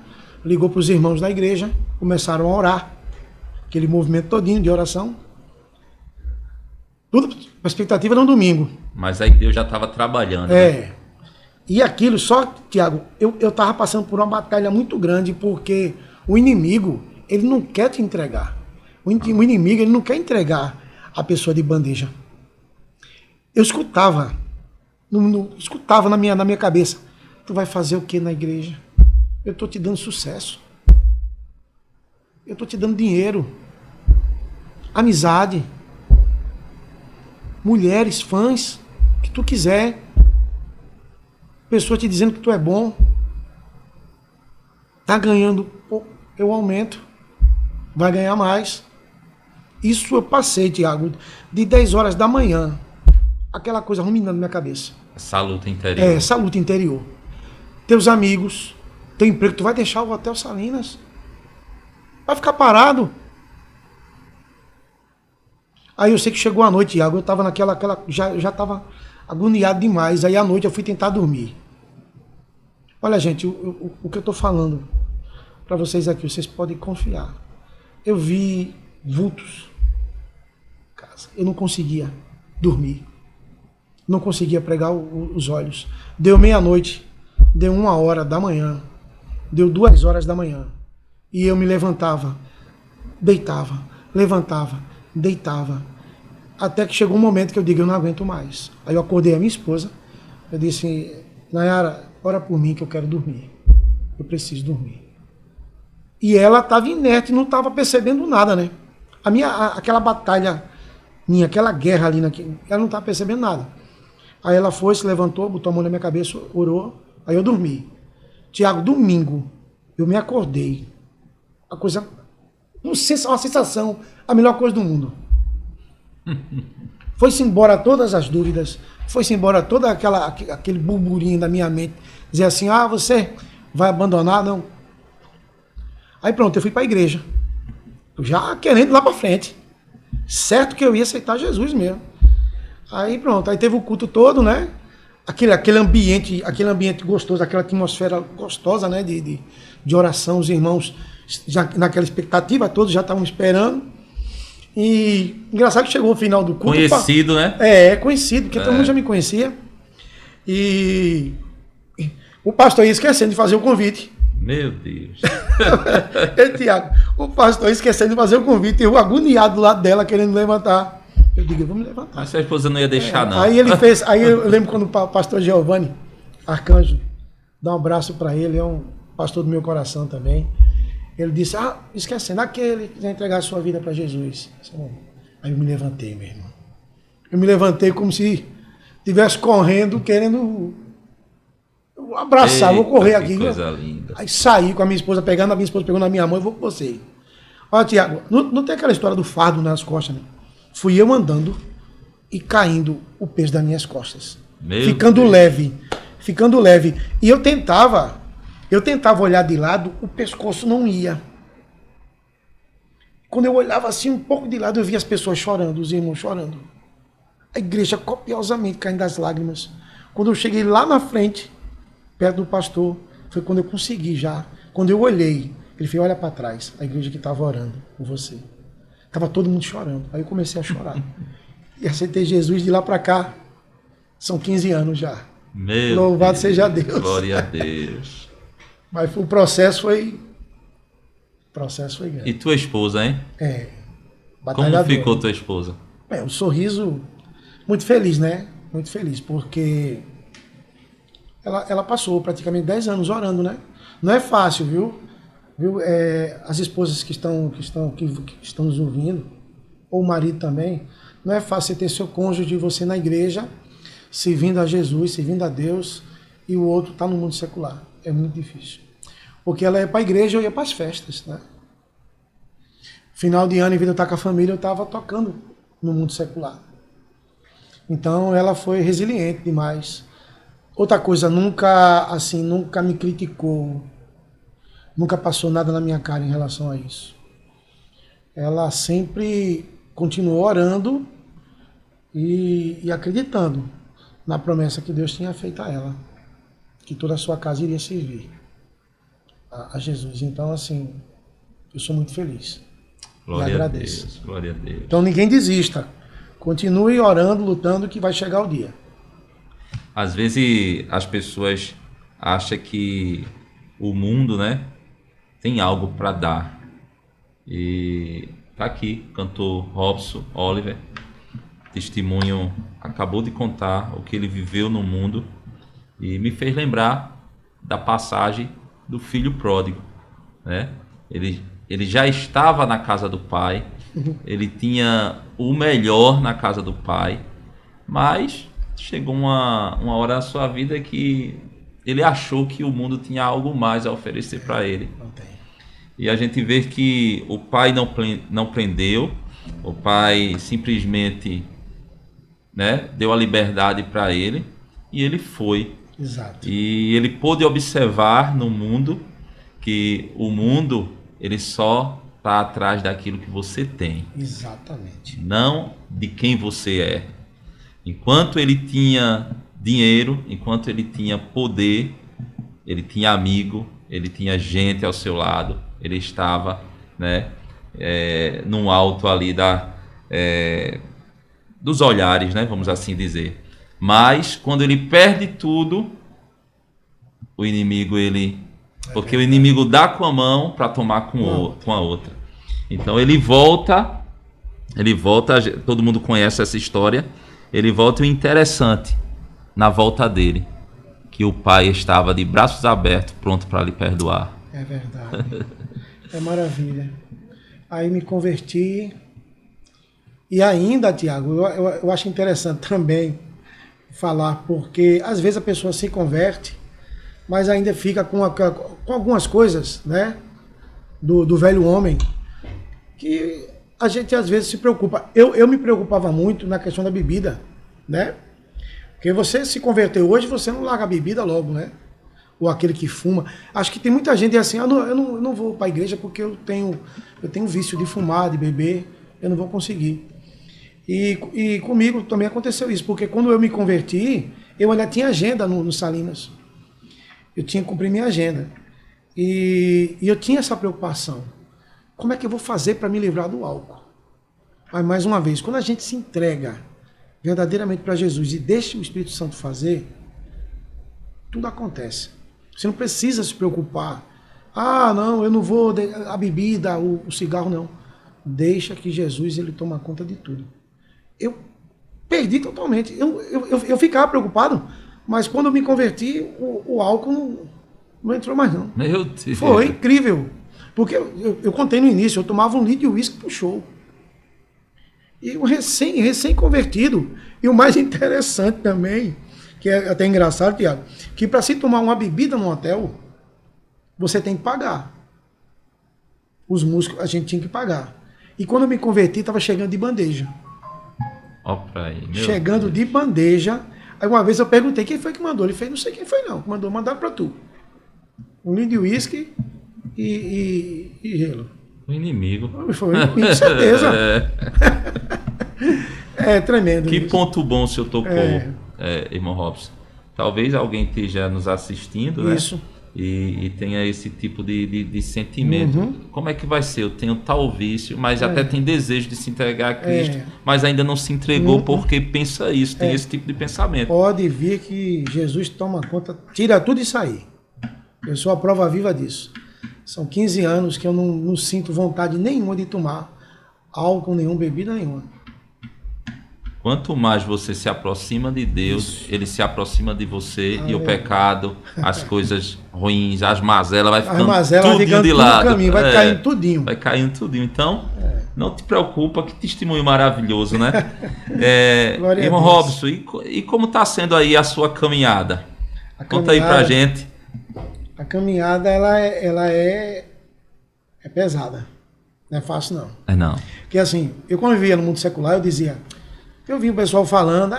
ligou para os irmãos da igreja, começaram a orar, aquele movimento todinho de oração. Tudo, a expectativa era um domingo.
Mas aí Deus já estava trabalhando. Né?
E aquilo, só, Tiago, eu estava passando por uma batalha muito grande, porque o inimigo, ele não quer te entregar. O inimigo, ele não quer entregar a pessoa de bandeja. Eu escutava, escutava na minha cabeça, tu vai fazer o que na igreja? Eu estou te dando sucesso. Eu estou te dando dinheiro. Amizade. Mulheres, fãs, que tu quiser. Pessoa te dizendo que tu é bom. Tá ganhando, eu aumento. Vai ganhar mais. Isso eu passei, Tiago, de 10 horas da manhã. Aquela coisa ruminando na minha cabeça.
Essa luta interior.
Essa luta interior. Teus amigos, teu emprego, tu vai deixar o Hotel Salinas? Vai ficar parado? Aí eu sei que chegou a noite, Iago, eu tava já tava agoniado demais. Aí à noite eu fui tentar dormir. Olha, gente, o que eu tô falando para vocês aqui, vocês podem confiar. Eu vi vultos. Eu não conseguia dormir. Não conseguia pregar os olhos. Deu meia-noite, deu 1h da manhã, deu 2h da manhã. E eu me levantava, deitava, levantava, deitava. Até que chegou um momento que eu digo, eu não aguento mais. Aí eu acordei a minha esposa, eu disse, Nayara, ora por mim que eu quero dormir. Eu preciso dormir. E ela estava inerte, não estava percebendo nada, né? Aquela batalha minha, aquela guerra ali, ela não estava percebendo nada. Aí ela foi, se levantou, botou a mão na minha cabeça, orou, aí eu dormi. Tiago, domingo, eu me acordei. A coisa, uma sensação, a melhor coisa do mundo. Foi-se embora todas as dúvidas, foi-se embora todo aquele burburinho da minha mente, dizer assim, você vai abandonar? Não. Aí pronto, eu fui para a igreja, já querendo ir lá para frente, certo que eu ia aceitar Jesus mesmo. Aí pronto, aí teve o culto todo, né? Aquele ambiente gostoso, aquela atmosfera gostosa, né? De oração, os irmãos já naquela expectativa, todos já estavam esperando. E engraçado que chegou o final do culto.
Conhecido, né?
Conhecido, porque todo mundo já me conhecia. E o pastor ia esquecendo de fazer o convite.
Meu Deus.
Tiago, o pastor ia esquecendo de fazer o convite, eu agoniado do lado dela, querendo levantar. Eu digo, eu vou me levantar.
Mas sua esposa não ia deixar, não.
Aí ele fez, aí eu lembro quando o pastor Giovanni, arcanjo, dá um abraço para ele, é um pastor do meu coração também. Ele disse, esquecendo, aquele que quiser entregar a sua vida para Jesus. Aí eu me levantei, meu irmão. Eu me levantei como se estivesse correndo, querendo abraçar, vou correr aqui.
Coisa linda.
Aí saí com a minha esposa pegou na minha mão e vou com você. Olha, Tiago, não tem aquela história do fardo nas costas, né? Fui eu andando e caindo o peso das minhas costas. Ficando leve. E eu tentava olhar de lado, o pescoço não ia. Quando eu olhava assim um pouco de lado, eu via as pessoas chorando, os irmãos chorando. A igreja copiosamente caindo das lágrimas. Quando eu cheguei lá na frente, perto do pastor, foi quando eu consegui já. Quando eu olhei, ele fez, olha para trás, a igreja que estava orando por você. Estava todo mundo chorando. Aí eu comecei a chorar. E aceitei Jesus de lá para cá. São 15 anos já. Louvado seja Deus.
Glória a Deus.
Mas o processo foi grande.
E tua esposa, hein?
Batalhadora.
Como ficou tua esposa?
Um sorriso muito feliz, né? Muito feliz, porque ela passou praticamente 10 anos orando, né? Não é fácil, viu? As esposas que estão nos ouvindo, ou o marido também, não é fácil você ter seu cônjuge, você na igreja, servindo a Jesus, servindo a Deus, e o outro está no mundo secular. É muito difícil. Porque ela ia para a igreja, eu ia para as festas, né? Final de ano, em vez de eu estar com a família, eu estava tocando no mundo secular. Então ela foi resiliente demais. Outra coisa, nunca me criticou, nunca passou nada na minha cara em relação a isso. Ela sempre continuou orando e acreditando na promessa que Deus tinha feito a ela, que toda a sua casa iria servir a Jesus. Então, assim, eu sou muito feliz.
Glória
e agradeço.
A Deus, glória a Deus.
Então ninguém desista. Continue orando, lutando, que vai chegar o dia.
Às vezes as pessoas acham que o mundo, né, tem algo para dar. E tá aqui, cantor Robson Oliver, testemunho, acabou de contar o que ele viveu no mundo e me fez lembrar da passagem do filho pródigo, né? Ele já estava na casa do pai, ele tinha o melhor na casa do pai, mas chegou uma hora na sua vida que ele achou que o mundo tinha algo mais a oferecer para ele.
Não tem.
E a gente vê que o pai não prendeu, o pai simplesmente, né, deu a liberdade para ele e ele foi.
Exato.
E ele pôde observar no mundo que o mundo ele só está atrás daquilo que você tem,
Exatamente.
não de quem você é. Enquanto ele tinha dinheiro, enquanto ele tinha poder, ele tinha amigo, ele tinha gente ao seu lado, ele estava, né, no alto ali dos olhares, né, vamos assim dizer. Mas quando ele perde tudo, o inimigo porque o inimigo dá com a mão para tomar com a outra. Então ele volta, todo mundo conhece essa história. Ele volta, e o interessante na volta dele, que o pai estava de braços abertos, pronto para lhe perdoar.
É verdade. É maravilha. Aí me converti. E ainda, Tiago, eu acho interessante também falar, porque às vezes a pessoa se converte, mas ainda fica com algumas coisas, né, do velho homem, que a gente às vezes se preocupa. Eu me preocupava muito na questão da bebida, né? Porque você se converteu hoje, você não larga a bebida logo, né? Ou aquele que fuma. Acho que tem muita gente assim, eu não vou para a igreja porque eu tenho vício de fumar, de beber, eu não vou conseguir. E comigo também aconteceu isso, porque quando eu me converti, eu ainda tinha agenda no Salinas. Eu tinha que cumprir minha agenda. E eu tinha essa preocupação. Como é que eu vou fazer para me livrar do álcool? Mas, mais uma vez, quando a gente se entrega verdadeiramente para Jesus e deixa o Espírito Santo fazer, tudo acontece. Você não precisa se preocupar. Ah, não, eu não vou... A bebida, o cigarro, não. Deixa que Jesus ele toma conta de tudo. Eu perdi totalmente. Eu ficava preocupado, mas quando eu me converti, o álcool não entrou mais, não.
Meu Deus.
Foi incrível. Porque eu contei no início, eu tomava 1 litro de uísque pro show. E o recém-convertido. E o mais interessante também, que é até engraçado, Tiago, que para se tomar uma bebida num hotel, você tem que pagar. Os músicos a gente tinha que pagar. E quando eu me converti, estava chegando de bandeja.
Opa aí,
chegando Deus. De bandeja. Aí uma vez eu perguntei, quem foi que mandou? Ele fez, não sei quem foi não. Mandou mandar para tu. 1 litro de uísque e gelo.
O inimigo.
Foi o inimigo, com certeza. É tremendo.
Que
isso.
ponto bom o senhor tocou, irmão Robson. Talvez alguém esteja nos assistindo, né?
Isso.
E tenha esse tipo de sentimento.
Uhum.
Como é que vai ser? Eu tenho tal vício, mas até tem desejo de se entregar a Cristo, mas ainda não se entregou porque pensa isso, tem esse tipo de pensamento.
Pode vir que Jesus toma conta, tira tudo isso aí. Eu sou a prova viva disso. São 15 anos que eu não sinto vontade nenhuma de tomar álcool nenhum, bebida nenhuma.
Quanto mais você se aproxima de Deus, ele se aproxima de você e o pecado, as coisas ruins, as mazelas, vai ficando tudinho de lado.
Caminho, vai caindo tudinho.
Vai caindo tudinho. Então, não te preocupa, que testemunho maravilhoso, né? Irmão Robson, e como está sendo aí a sua caminhada? Conta aí pra gente.
A caminhada, ela é pesada. Não é fácil, não.
Não.
Porque assim, eu quando vivia no mundo secular, eu vi o pessoal falando,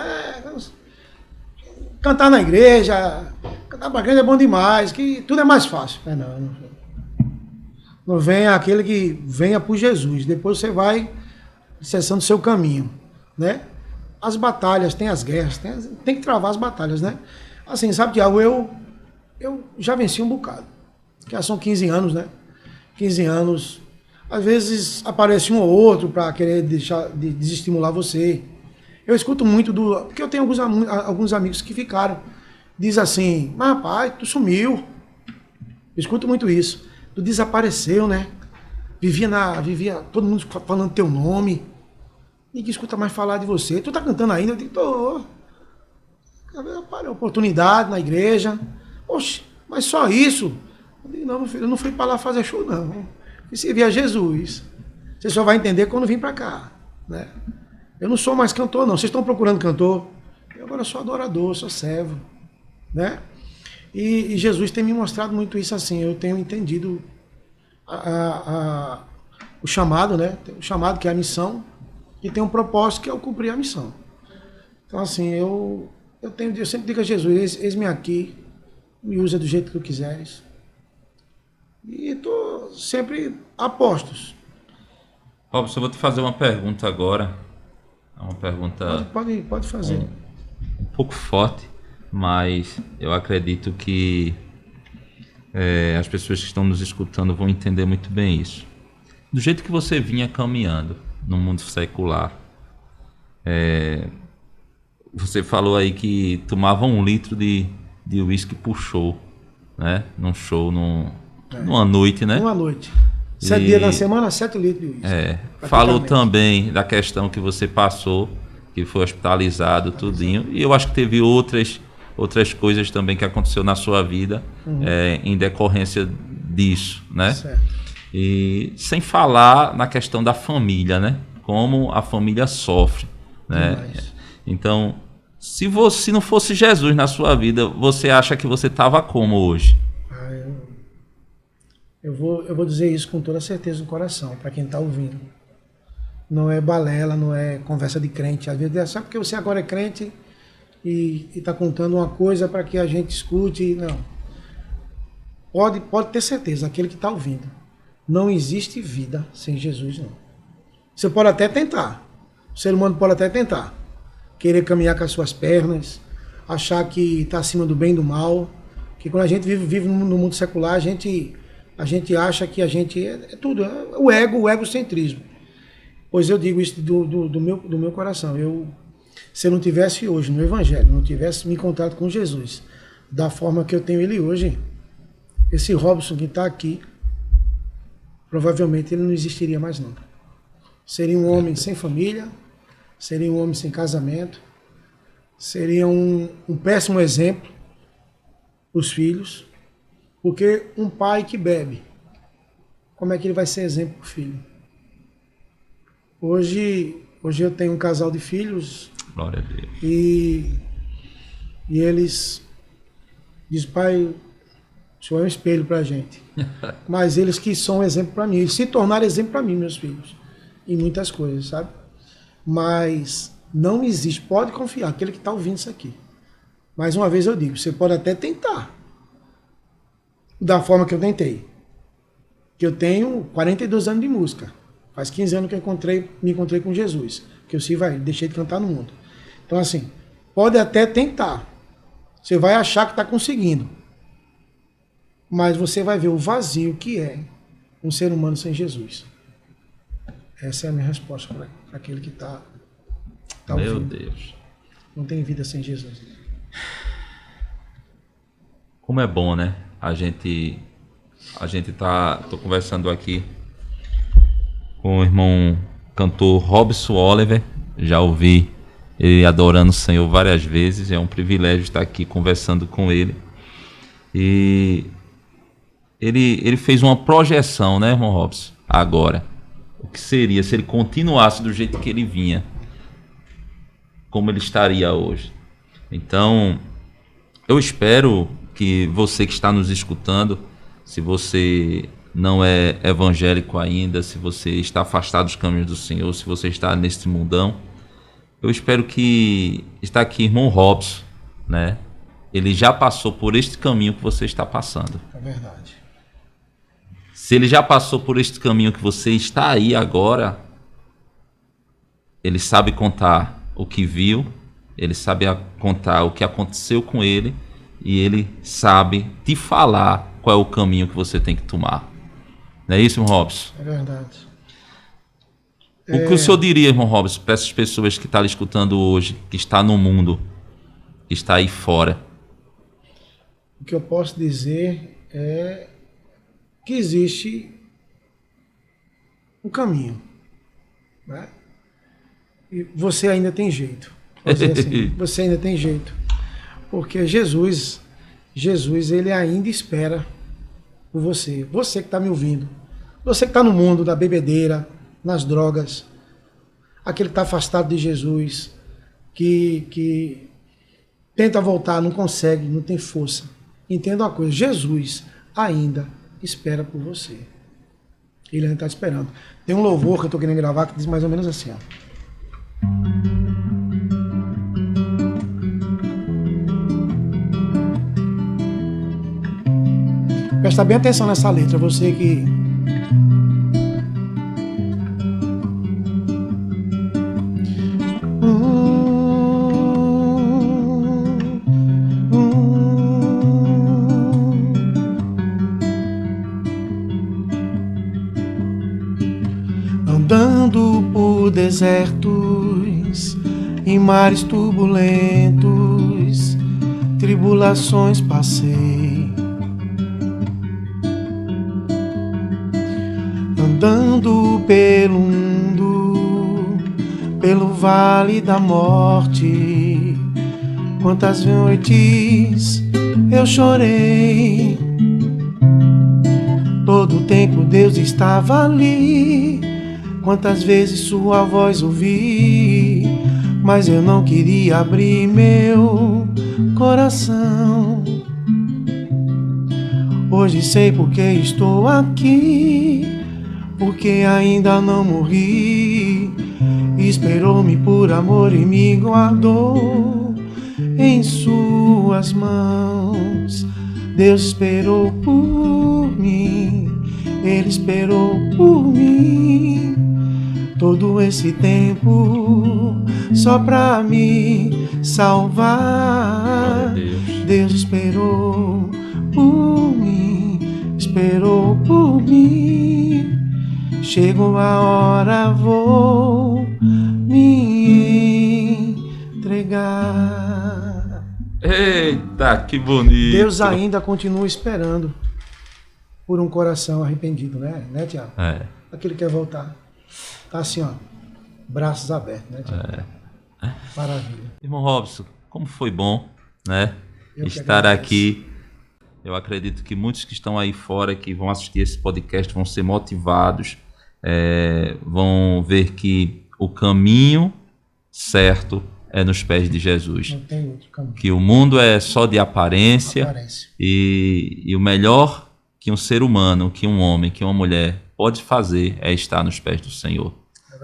cantar na igreja, cantar pra igreja é bom demais, que tudo é mais fácil. Não venha aquele que venha por Jesus, depois você vai cessando o seu caminho, né? As batalhas, tem as guerras, tem que travar as batalhas, né? Assim, sabe, Tiago, eu já venci um bocado, que já são 15 anos, né? 15 anos, às vezes aparece um ou outro para querer deixar de desestimular você. Eu escuto muito porque eu tenho alguns amigos que ficaram. Diz assim, mas rapaz, tu sumiu. Eu escuto muito isso. Tu desapareceu, né? Vivia todo mundo falando teu nome. Ninguém escuta mais falar de você. Tu tá cantando ainda? Eu digo, tô. Eu parei a oportunidade na igreja. Oxe, mas só isso? Eu digo, não, meu filho, eu não fui para lá fazer show, não. E servir a Jesus. Você só vai entender quando vir para cá, né? Eu não sou mais cantor, não. Vocês estão procurando cantor? Eu agora sou adorador, sou servo, né? E Jesus tem me mostrado muito isso assim. Eu tenho entendido o chamado, né? O chamado que é a missão, e tem um propósito que é eu cumprir a missão. Então, assim, eu sempre digo a Jesus, eis-me aqui, me usa do jeito que tu quiseres. E estou sempre a postos.
Robson, eu vou te fazer uma pergunta agora. Uma pergunta
Pode fazer.
Um pouco forte, mas eu acredito que as pessoas que estão nos escutando vão entender muito bem isso. Do jeito que você vinha caminhando no mundo secular, você falou aí que tomava 1 litro de uísque por show, né? Num show, numa noite, né?
Uma noite. 7 dias na semana, 7 litros de uísque.
Falou também da questão que você passou, que foi hospitalizado, tudinho. E eu acho que teve outras coisas também que aconteceu na sua vida, em decorrência disso, né?
Certo.
E sem falar na questão da família, né? Como a família sofre, né?
Demais.
Então, se não fosse Jesus na sua vida, você acha que você estava como hoje?
Eu vou dizer isso com toda certeza no coração, para quem está ouvindo. Não é balela, não é conversa de crente. Às vezes é só porque você agora é crente e está contando uma coisa para que a gente escute. Não. Pode ter certeza, aquele que está ouvindo. Não existe vida sem Jesus, não. Você pode até tentar. O ser humano pode até tentar. Querer caminhar com as suas pernas, achar que está acima do bem e do mal. Que quando a gente vive no mundo secular, a gente acha que a gente é tudo. É o egocentrismo. Pois eu digo isso do meu coração. Se eu não tivesse hoje no Evangelho, não tivesse me encontrado com Jesus, da forma que eu tenho ele hoje, esse Robson que está aqui, provavelmente ele não existiria mais nunca. Seria um homem sem família, seria um homem sem casamento, seria um péssimo exemplo para os filhos, porque um pai que bebe, como é que ele vai ser exemplo para o filho? Hoje eu tenho um casal de filhos.
Glória a Deus.
E eles dizem, pai, o senhor é um espelho para a gente. Mas eles que são exemplo para mim, eles se tornaram exemplo para mim, meus filhos, em muitas coisas, sabe? Mas não existe, pode confiar, aquele que está ouvindo isso aqui. Mais uma vez eu digo, você pode até tentar, da forma que eu tentei. Que eu tenho 42 anos de música. Faz 15 anos que me encontrei com Jesus. Que eu deixei de cantar no mundo. Então, assim, pode até tentar. Você vai achar que está conseguindo. Mas você vai ver o vazio que é um ser humano sem Jesus. Essa é a minha resposta para aquele que está ouvindo.
Meu Deus.
Não tem vida sem Jesus.
Como é bom, né? Tô conversando aqui com o irmão cantor Robson Oliver. Já ouvi ele adorando o Senhor várias vezes. É um privilégio estar aqui conversando com ele. E ele fez uma projeção, né, irmão Robson? Agora, o que seria se ele continuasse do jeito que ele vinha? Como ele estaria hoje? Então, eu espero que você que está nos escutando, se você não é evangélico ainda, se você está afastado dos caminhos do Senhor, se você está nesse mundão, eu espero que está aqui irmão Robson, né? Ele já passou por este caminho que você está passando.
É verdade.
Se ele já passou por este caminho que você está aí agora, ele sabe contar o que viu, ele sabe contar o que aconteceu com ele, e ele sabe te falar qual é o caminho que você tem que tomar. Não é isso, Robson?
É verdade.
O que o senhor diria, irmão Robson, para essas pessoas que estão escutando hoje, que está no mundo, que está aí fora?
O que eu posso dizer é que existe um caminho, né? E você ainda tem jeito. Vou dizer assim, você ainda tem jeito. Porque Jesus, ele ainda espera por você. Você que está me ouvindo. Você que está no mundo da bebedeira, nas drogas. Aquele que está afastado de Jesus. Que tenta voltar, não consegue, não tem força. Entenda uma coisa, Jesus ainda espera por você. Ele ainda está esperando. Tem um louvor que eu estou querendo gravar que diz mais ou menos assim, ó. Presta bem atenção nessa letra, você que... Andando por desertos e mares turbulentos, tribulações passei. Andando pelo mundo, pelo vale da morte, quantas noites eu chorei. Todo o tempo Deus estava ali, quantas vezes sua voz ouvi, mas eu não queria abrir meu coração. Hoje sei porque estou aqui, porque ainda não morri. Esperou-me por amor e me guardou em suas mãos. Deus esperou por mim, Ele esperou por mim todo esse tempo só pra me salvar. Deus esperou por mim, esperou por mim. Chegou a hora, vou me entregar.
Eita, que bonito.
Deus ainda continua esperando por um coração arrependido, né, Tiago?
É.
Aquele que quer voltar. Tá assim, ó, braços abertos, né, Tiago? Maravilha.
Irmão Robson, como foi bom, né, estar aqui. Eu acredito que muitos que estão aí fora, que vão assistir esse podcast, vão ser motivados, vão ver que o caminho certo é nos pés de Jesus.
Não tem outro caminho.
Que o mundo é só de aparência. E o melhor que um ser humano, que um homem, que uma mulher pode fazer é estar nos pés do Senhor.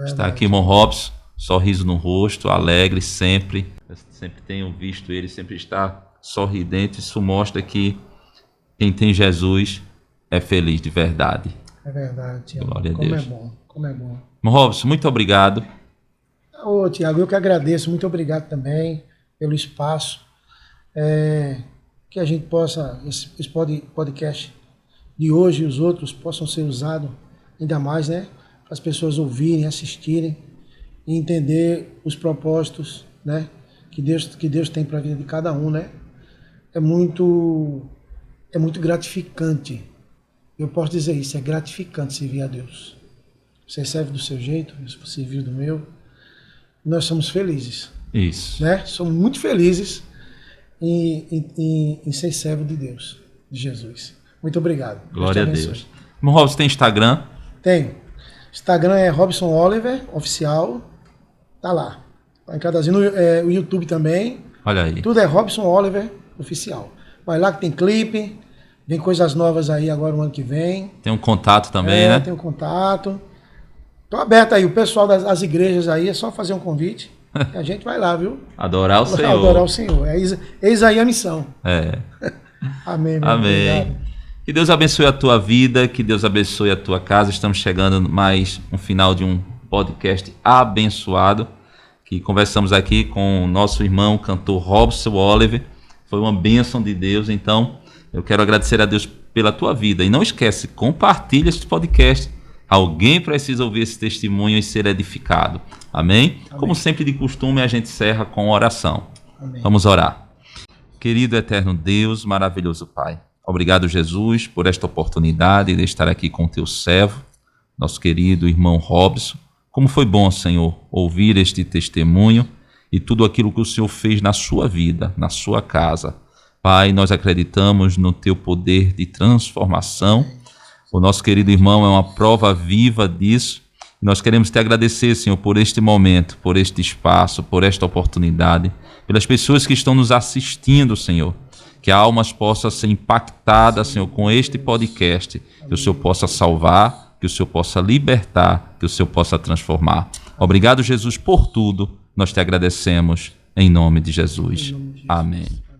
Está aqui, irmão Robson, sorriso no rosto, alegre sempre. Eu sempre tenho visto ele, sempre está sorridente. Isso mostra que quem tem Jesus é feliz de verdade.
É verdade, Tiago.
Glória a Deus.
Como é bom.
Irmão Robson, muito obrigado.
Ô, Tiago, eu que agradeço. Muito obrigado também pelo espaço. Que a gente possa, esse podcast de hoje e os outros possam ser usados ainda mais, né? Para as pessoas ouvirem, assistirem e entender os propósitos, né? Que Deus tem para a vida de cada um, né? É muito gratificante. Eu posso dizer isso, é gratificante servir a Deus. Você serve do seu jeito, eu servir do meu. Nós somos felizes.
Isso.
Né? Somos muito felizes em ser servo de Deus, de Jesus. Muito obrigado.
Glória a Deus. Irmão Robson, tem Instagram?
Tenho. Instagram é Robson Oliver, oficial. Tá lá. Tá em cadazinho. O YouTube também.
Olha aí.
Tudo é Robson Oliver, oficial. Vai lá que tem clipe. Vem coisas novas aí agora no ano que vem.
Tem um contato também, né?
Tem um contato. Tô aberto aí. O pessoal das igrejas aí, é só fazer um convite. Que a gente vai lá, viu?
Adorar o Senhor.
Adorar o Senhor. Eis aí a missão. Amém.
Amém.
Obrigado.
Que Deus abençoe a tua vida, que Deus abençoe a tua casa. Estamos chegando mais um final de um podcast abençoado, que conversamos aqui com o nosso irmão cantor Robson Oliver. Foi uma bênção de Deus, então eu quero agradecer a Deus pela tua vida. E não esquece, compartilha esse podcast. Alguém precisa ouvir esse testemunho e ser edificado. Amém?
Amém.
Como sempre de costume, a gente encerra com oração.
Amém.
Vamos orar. Querido eterno Deus, maravilhoso Pai, obrigado, Jesus, por esta oportunidade de estar aqui com o teu servo, nosso querido irmão Robson. Como foi bom, Senhor, ouvir este testemunho e tudo aquilo que o Senhor fez na sua vida, na sua casa. Pai, nós acreditamos no teu poder de transformação. O nosso querido irmão é uma prova viva disso. Nós queremos te agradecer, Senhor, por este momento, por este espaço, por esta oportunidade, pelas pessoas que estão nos assistindo, Senhor. Que almas possam ser impactadas, Senhor, com este podcast. Que o Senhor possa salvar, que o Senhor possa libertar, que o Senhor possa transformar. Obrigado, Jesus, por tudo. Nós te agradecemos em nome de Jesus. Amém.